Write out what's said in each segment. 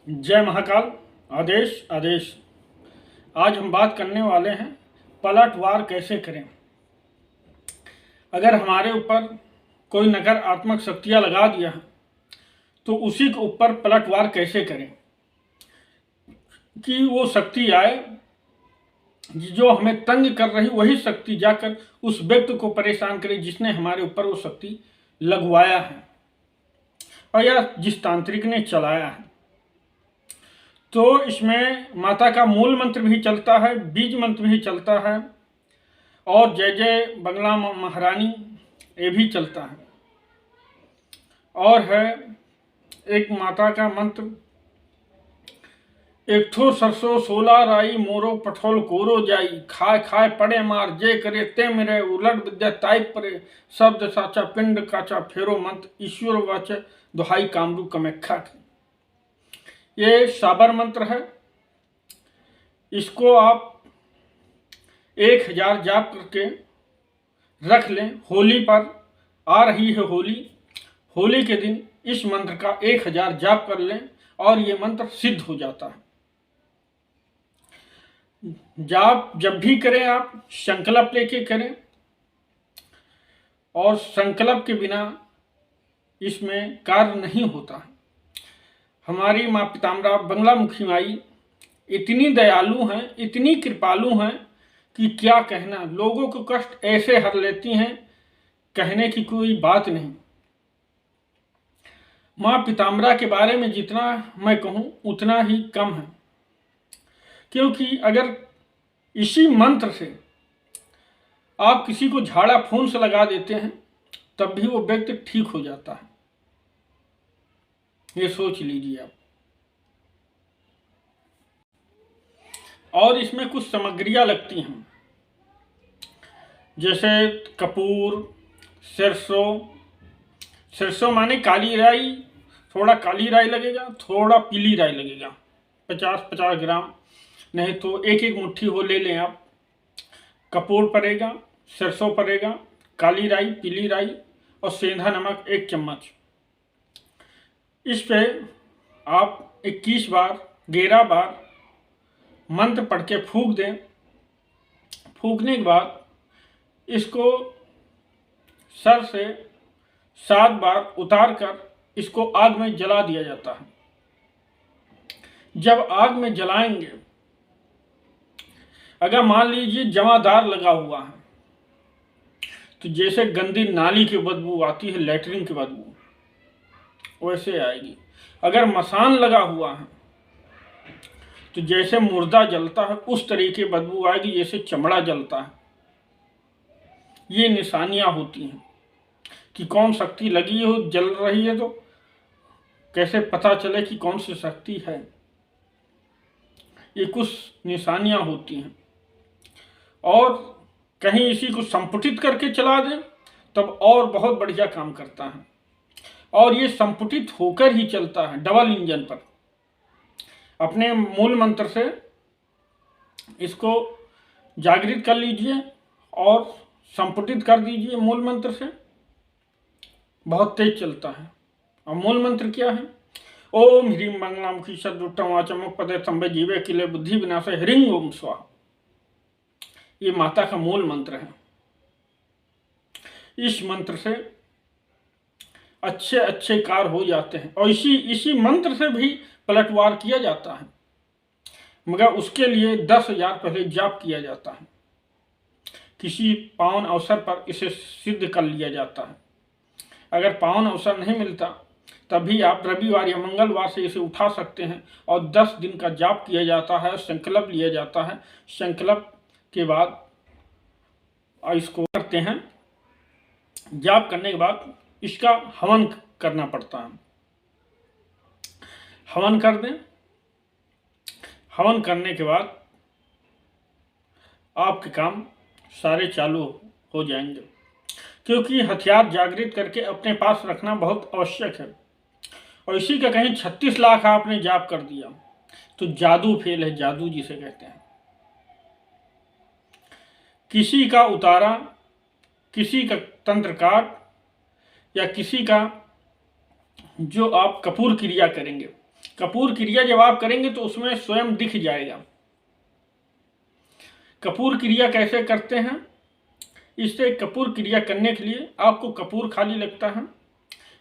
जय महाकाल। आदेश आदेश। आज हम बात करने वाले हैं पलटवार कैसे करें। अगर हमारे ऊपर कोई नकारात्मक शक्तियां लगा दिया है तो उसी के ऊपर पलटवार कैसे करें कि वो शक्ति आए जो हमें तंग कर रही वही शक्ति जाकर उस व्यक्ति को परेशान करे जिसने हमारे ऊपर वो शक्ति लगवाया है और या जिस तांत्रिक ने चलाया है। तो इसमें माता का मूल मंत्र भी चलता है, बीज मंत्र भी चलता है और जय जय बंगला महारानी ये भी चलता है। और है एक माता का मंत्र, एक ठो सरसों सोला राई मोरो पठोल कोरो जाई, खाए खाए पड़े मार जे करे ते मेरे उलट विद्या ताई परे, शब्द साचा पिंड काचा फेरो मंत्र ईश्वर वाच दुहाई कामरू कमेखा की। ये साबर मंत्र है। इसको आप 1000 जाप करके रख लें। होली पर आ रही है होली के दिन इस मंत्र का 1000 जाप कर लें और ये मंत्र सिद्ध हो जाता है। जाप जब भी करें आप संकल्प लेके करें और संकल्प के बिना इसमें कार्य नहीं होता है। हमारी माँ पीताम्बरा बंगला मुखी माई इतनी दयालु हैं, इतनी कृपालु हैं कि क्या कहना। लोगों को कष्ट ऐसे हर लेती हैं, कहने की कोई बात नहीं। माँ पीताम्बरा के बारे में जितना मैं कहूँ उतना ही कम है, क्योंकि अगर इसी मंत्र से आप किसी को झाड़ा फूंस लगा देते हैं तब भी वो व्यक्ति ठीक हो जाता है। ये सोच लीजिए आप। और इसमें कुछ सामग्रियां लगती हैं, जैसे कपूर, सरसों माने काली राई, थोड़ा काली राई लगेगा, थोड़ा पीली राई लगेगा, 50-50 ग्राम, नहीं तो एक मुट्ठी हो ले लें आप। कपूर पड़ेगा, सरसों पड़ेगा, काली राई, पीली राई और सेंधा नमक 1 चम्मच। इस पे आप 21 बार 11 बार मंत्र पढ़ के फूंक दें। फूंकने के बाद इसको सर से 7 बार उतार कर इसको आग में जला दिया जाता है। जब आग में जलाएंगे, अगर मान लीजिए जमादार लगा हुआ है तो जैसे गंदी नाली की बदबू आती है, लैट्रिन की बदबू, वैसे आएगी। अगर मसान लगा हुआ है तो जैसे मुर्दा जलता है उस तरीके बदबू आएगी, जैसे चमड़ा जलता है। ये निशानियां होती हैं कि कौन शक्ति लगी हो, जल रही है तो कैसे पता चले कि कौन सी शक्ति है। ये कुछ निशानियां होती हैं। और कहीं इसी को संपुटित करके चला दें तब और बहुत बढ़िया काम करता है। और ये संपुटित होकर ही चलता है डबल इंजन पर। अपने मूल मंत्र से इसको जागृत कर लीजिए और संपुटित कर दीजिए मूल मंत्र से। बहुत तेज चलता है। और मूल मंत्र क्या है? ओम ह्रीम मंगलामुखी सदुट्टम वाचमुख पदे संभे जीवे किले बुद्धि विनाश ह्रीं ओम स्वाहा। ये माता का मूल मंत्र है। इस मंत्र से अच्छे अच्छे कार्य हो जाते हैं और इसी मंत्र से भी पलटवार किया जाता है, मगर उसके लिए 10,000 पहले जाप किया जाता है। किसी पावन अवसर पर इसे सिद्ध कर लिया जाता है। अगर पावन अवसर नहीं मिलता तभी आप रविवार या मंगलवार से इसे उठा सकते हैं और 10 दिन का जाप किया जाता है, संकल्प लिया जाता है। संकल्प के बाद इसको करते हैं। जाप करने के बाद इसका हवन करना पड़ता है। हवन कर दें। हवन करने के बाद आपके काम सारे चालू हो जाएंगे, क्योंकि हथियार जागृत करके अपने पास रखना बहुत आवश्यक है। और इसी का कहीं 36 लाख आपने जाप कर दिया तो जादू फेल है, जादू जिसे कहते हैं। किसी का उतारा, किसी का तंत्र काट या किसी का जो आप कपूर क्रिया करेंगे कपूर क्रिया जब आप करेंगे तो उसमें स्वयं दिख जाएगा। कपूर क्रिया कैसे करते हैं? इससे कपूर क्रिया करने के लिए आपको कपूर खाली लगता है।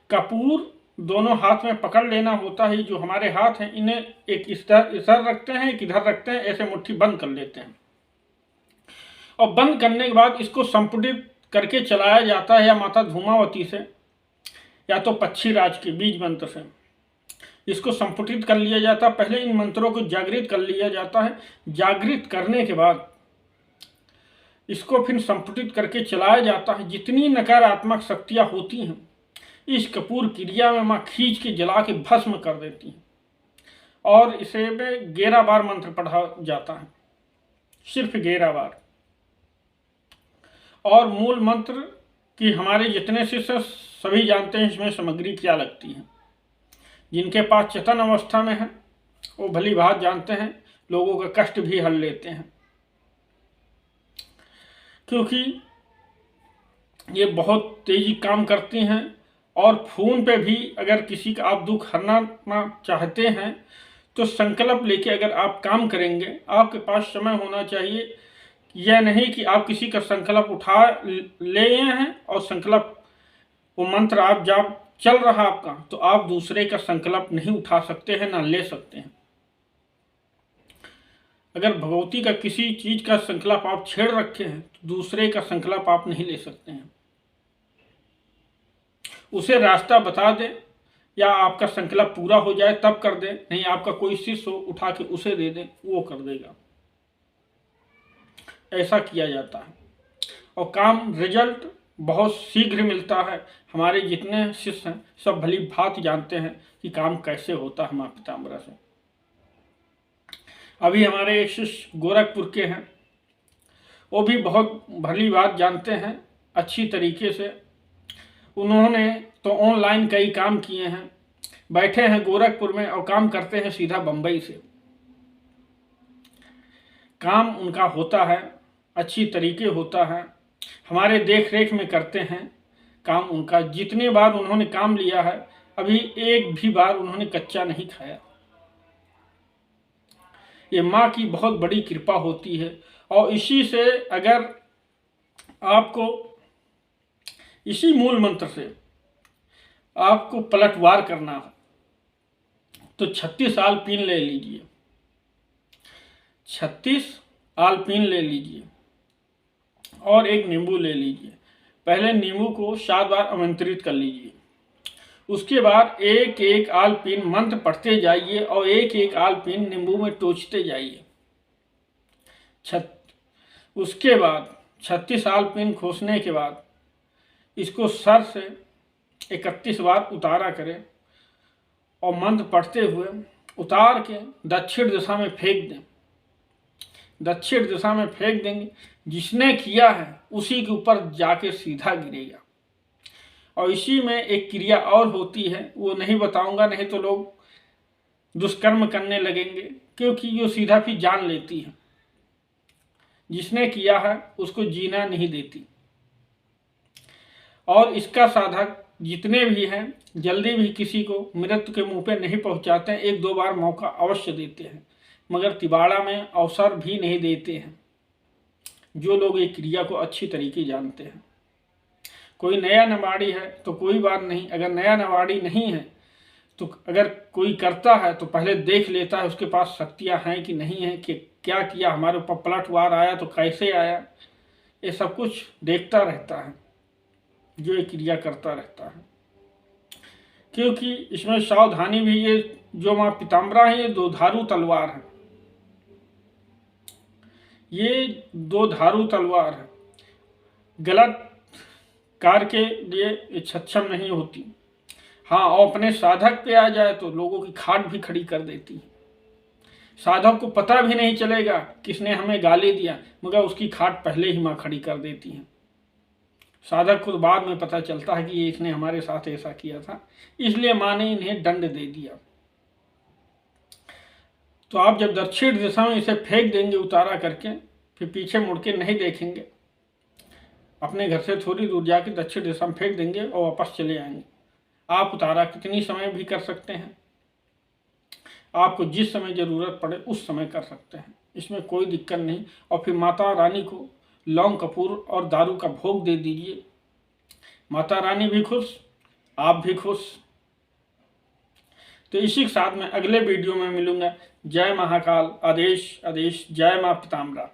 कपूर दोनों हाथ में पकड़ लेना होता है। जो हमारे हाथ हैं इन्हें एक इधर रखते हैं, एक इधर रखते हैं, ऐसे मुट्ठी बंद कर लेते हैं और बंद करने के बाद इसको संपुटित करके चलाया जाता है या माता धूमावती से या तो पक्षीराज के बीज मंत्र से इसको संपुटित कर लिया जाता है। पहले इन मंत्रों को जागृत कर लिया जाता है। जागृत करने के बाद इसको फिर संपुटित करके चलाया जाता है। जितनी नकारात्मक शक्तियां होती हैं इस कपूर क्रिया में माँ खींच के जला के भस्म कर देती हैं और इसे में 11 बार मंत्र पढ़ा जाता है, सिर्फ 11 बार। और मूल मंत्र की हमारे जितने शिष्य सभी जानते हैं इसमें सामग्री क्या लगती है। जिनके पास चेतन अवस्था में है वो भली बात जानते हैं, लोगों का कष्ट भी हल लेते हैं, क्योंकि ये बहुत तेजी काम करती हैं। और फोन पे भी अगर किसी का आप दुख हरना चाहते हैं तो संकल्प लेके अगर आप काम करेंगे, आपके पास समय होना चाहिए। यह नहीं कि आप किसी का संकल्प उठा ले हैं और संकल्प वो मंत्र आप जब चल रहा आपका तो आप दूसरे का संकल्प नहीं उठा सकते हैं ना ले सकते हैं। अगर भगवती का किसी चीज का संकल्प आप छेड़ रखे हैं तो दूसरे का संकल्प आप नहीं ले सकते हैं। उसे रास्ता बता दें या आपका संकल्प पूरा हो जाए तब कर दें, नहीं आपका कोई शिष्य हो उठा के उसे दे दें, वो कर देगा। ऐसा किया जाता है और काम रिजल्ट बहुत शीघ्र मिलता है। हमारे जितने शिष्य हैं सब भली भांति जानते हैं कि काम कैसे होता है माँ पीताम्बरा से। अभी हमारे एक शिष्य गोरखपुर के हैं, वो भी बहुत भली बात जानते हैं अच्छी तरीके से। उन्होंने तो ऑनलाइन कई काम किए हैं, बैठे हैं गोरखपुर में और काम करते हैं सीधा बंबई से। काम उनका होता है, अच्छी तरीके होता है, हमारे देख रेख में करते हैं काम उनका। जितने बार उन्होंने काम लिया है अभी एक भी बार उन्होंने कच्चा नहीं खाया। ये माँ की बहुत बड़ी कृपा होती है। और इसी से अगर आपको इसी मूल मंत्र से आपको पलटवार करना हो तो 36 आलपीन ले लीजिए, 36 आलपीन ले लीजिए और एक नींबू ले लीजिए। पहले नींबू को 7 बार आमंत्रित कर लीजिए, उसके बाद एक एक आलपीन मंत्र पढ़ते जाइए और एक एक आलपीन नींबू में टोचते जाइए। उसके बाद 36 आलपीन खोसने के बाद इसको सर से 31 बार उतारा करें और मंत्र पढ़ते हुए उतार के दक्षिण दिशा में फेंक दें। दक्षिण दिशा में फेंक देंगे, जिसने किया है उसी के ऊपर जाके सीधा गिरेगा। और इसी में एक क्रिया और होती है, वो नहीं बताऊंगा, नहीं तो लोग दुष्कर्म करने लगेंगे, क्योंकि वो सीधा भी जान लेती है। जिसने किया है उसको जीना नहीं देती। और इसका साधक जितने भी हैं जल्दी भी किसी को मृत्यु के मुंह पे नहीं पहुंचाते हैं, 1-2 बार मौका अवश्य देते हैं, मगर तिबाड़ा में अवसर भी नहीं देते हैं। जो लोग ये क्रिया को अच्छी तरीके जानते हैं। कोई नया नवाड़ी है तो कोई बात नहीं, अगर नया नवाड़ी नहीं है तो अगर कोई करता है तो पहले देख लेता है उसके पास शक्तियाँ हैं कि नहीं है, कि क्या किया, हमारे ऊपर पलटवार आया तो कैसे आया, ये सब कुछ देखता रहता है जो ये क्रिया करता रहता है। क्योंकि इसमें सावधानी भी, ये जो माँ पीताम्बरा है ये 2 धारू तलवार है, ये 2 धारू तलवार है, गलत कार्य के लिए ये सक्षम नहीं होती। हाँ, और अपने साधक पे आ जाए तो लोगों की खाट भी खड़ी कर देती है। साधक को पता भी नहीं चलेगा किसने हमें गाली दिया, मगर उसकी खाट पहले ही माँ खड़ी कर देती है। साधक को बाद में पता चलता है कि ये इसने हमारे साथ ऐसा किया था, इसलिए माँ ने इन्हें दंड दे दिया। तो आप जब दक्षिण दिशा में इसे फेंक देंगे उतारा करके, फिर पीछे मुड़ के नहीं देखेंगे, अपने घर से थोड़ी दूर जाके दक्षिण दिशा में फेंक देंगे और वापस चले आएंगे। आप उतारा कितनी समय भी कर सकते हैं। आपको जिस समय ज़रूरत पड़े उस समय कर सकते हैं, इसमें कोई दिक्कत नहीं। और फिर माता रानी को लौंग कपूर और दारू का भोग दे दीजिए, माता रानी भी खुश, आप भी खुश। तो इसी के साथ मैं अगले वीडियो में मिलूंगा। जय महाकाल, आदेश आदेश, जय मां पीताम्बरा।